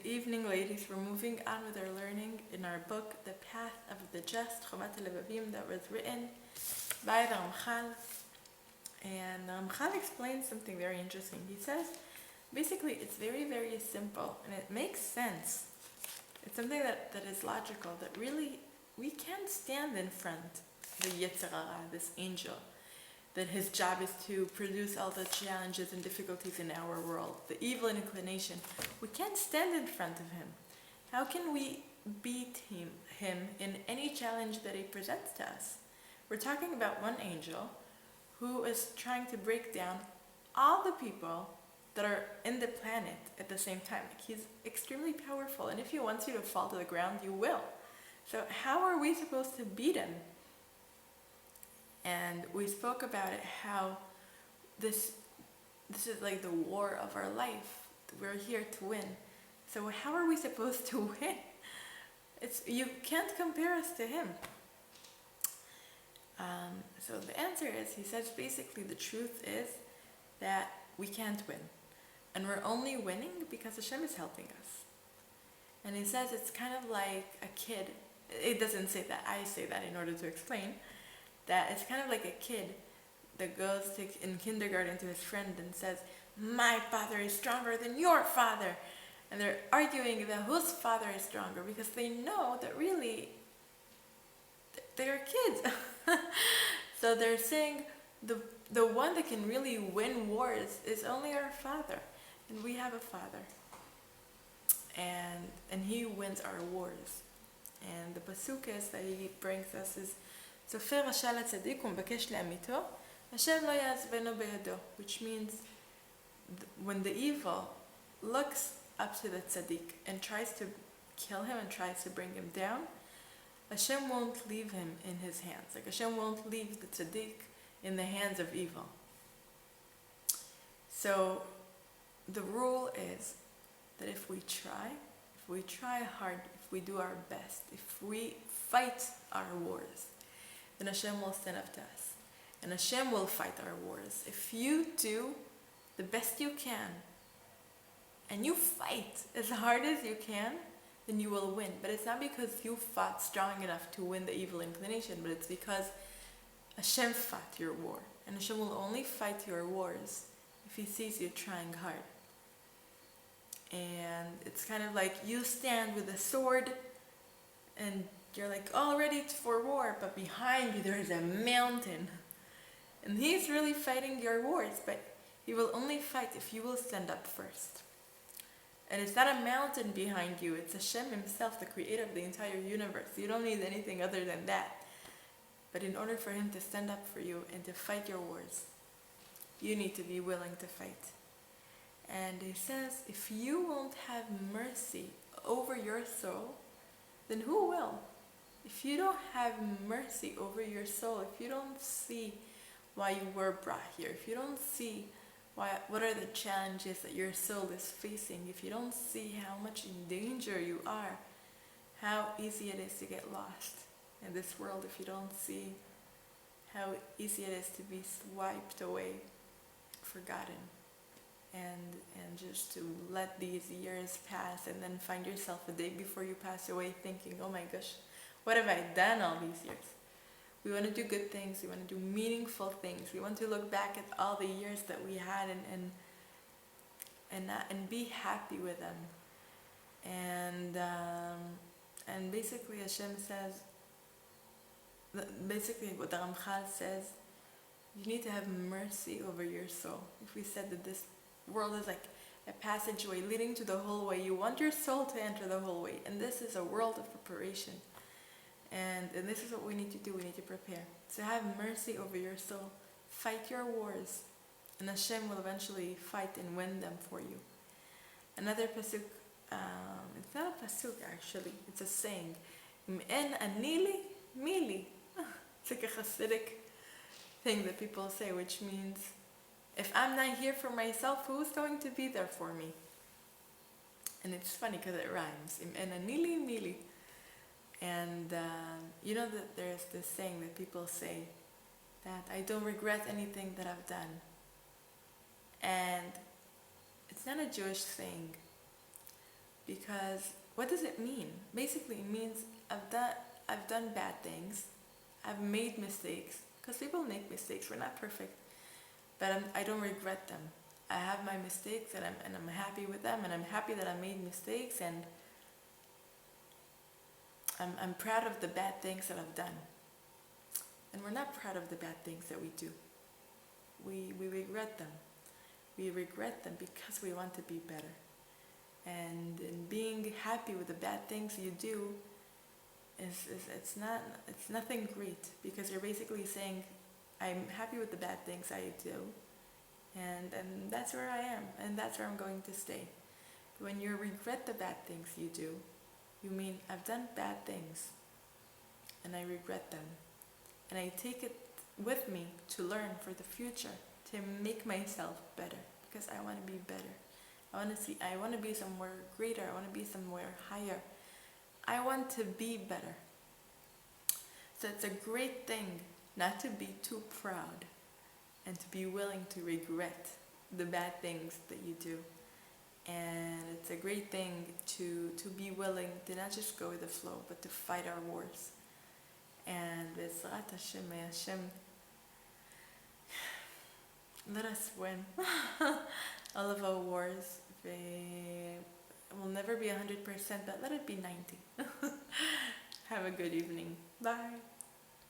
evening, ladies. We're moving on with our learning in our book, The Path of the Just, Chovat HaLevavim, that was written by the Ramchal. And the Ramchal explains something very interesting. He says, basically, it's very, very simple, and it makes sense. It's something that is logical, that really, we can't stand in front of the Yetzer Hara, this angel, that his job is to produce all the challenges and difficulties in our world, the evil inclination. We can't stand in front of him. How can we beat him in any challenge that he presents to us? We're talking about one angel who is trying to break down all the people that are in the planet at the same time. He's extremely powerful, and if he wants you to fall to the ground, you will. So how are we supposed to beat him? And we spoke about it, how this is like the war of our life. We're here to win. So how are we supposed to win? You can't compare us to him. So the answer is, he says basically the truth is that we can't win. And we're only winning because Hashem is helping us. And he says it's kind of like a kid. It doesn't say that, I say that in order to explain. That it's kind of like a kid that goes in kindergarten to his friend and says, my father is stronger than your father. And they're arguing about whose father is stronger, because they know that really they're kids. So they're saying the one that can really win wars is only our father. And we have a father. And he wins our wars. And the pasuk is that he brings us is, צופר רשע לצדיק ומבקש לאמיתו, השם לא יעזבנו בידו, which means when the evil looks up to the tzaddik and tries to kill him and tries to bring him down, Hashem won't leave him in his hands. Like Hashem won't leave the tzaddik in the hands of evil. So the rule is that if we try hard, if we do our best, if we fight our wars, then Hashem will stand up to us. And Hashem will fight our wars. If you do the best you can, and you fight as hard as you can, then you will win. But it's not because you fought strong enough to win the evil inclination, but it's because Hashem fought your war. And Hashem will only fight your wars if he sees you trying hard. And it's kind of like you stand with a sword and you're like all ready for war, but behind you there is a mountain. And he's really fighting your wars, but he will only fight if you will stand up first. And it's not a mountain behind you, it's Hashem himself, the creator of the entire universe. You don't need anything other than that. But in order for him to stand up for you and to fight your wars, you need to be willing to fight. And he says, if you won't have mercy over your soul, then who will? If you don't have mercy over your soul, if you don't see why you were brought here, if you don't see what are the challenges that your soul is facing, if you don't see how much in danger you are, how easy it is to get lost in this world, if you don't see how easy it is to be swiped away, forgotten, and just to let these years pass and then find yourself a day before you pass away thinking, oh my gosh, what have I done all these years? We want to do good things, we want to do meaningful things, we want to look back at all the years that we had and be happy with them. And basically Hashem says, basically what the Ramchal says, you need to have mercy over your soul. If we said that this world is like a passageway leading to the whole way, you want your soul to enter the whole way, and this is a world of preparation. And this is what we need to do, we need to prepare. So have mercy over your soul. Fight your wars. And Hashem will eventually fight and win them for you. Another pasuk, it's not a pasuk actually, it's a saying. En anili mili. It's like a Hasidic thing that people say, which means, if I'm not here for myself, who's going to be there for me? And it's funny because it rhymes. En anili mili. And you know that there's this saying that people say that I don't regret anything that I've done. And it's not a Jewish thing, Because what does it mean? Basically, it means I've done bad things. I've made mistakes. Because people make mistakes. We're not perfect. But I don't regret them. I have my mistakes and I'm happy with them, and I'm happy that I made mistakes, and I'm proud of the bad things that I've done. And we're not proud of the bad things that we do. We regret them. We regret them because we want to be better. And in being happy with the bad things you do, it's nothing great, because you're basically saying, I'm happy with the bad things I do, and that's where I am, and that's where I'm going to stay. When you regret the bad things you do, you mean, I've done bad things and I regret them, and I take it with me to learn for the future, to make myself better, because I want to be better. I want to be somewhere greater. I want to be somewhere higher. I want to be better. So it's a great thing not to be too proud and to be willing to regret the bad things that you do. And it's a great thing to be willing to not just go with the flow, but to fight our wars. And B'ezrat Hashem, may Hashem let us win all of our wars. It will never be 100%, but let it be 90. Have a good evening. Bye.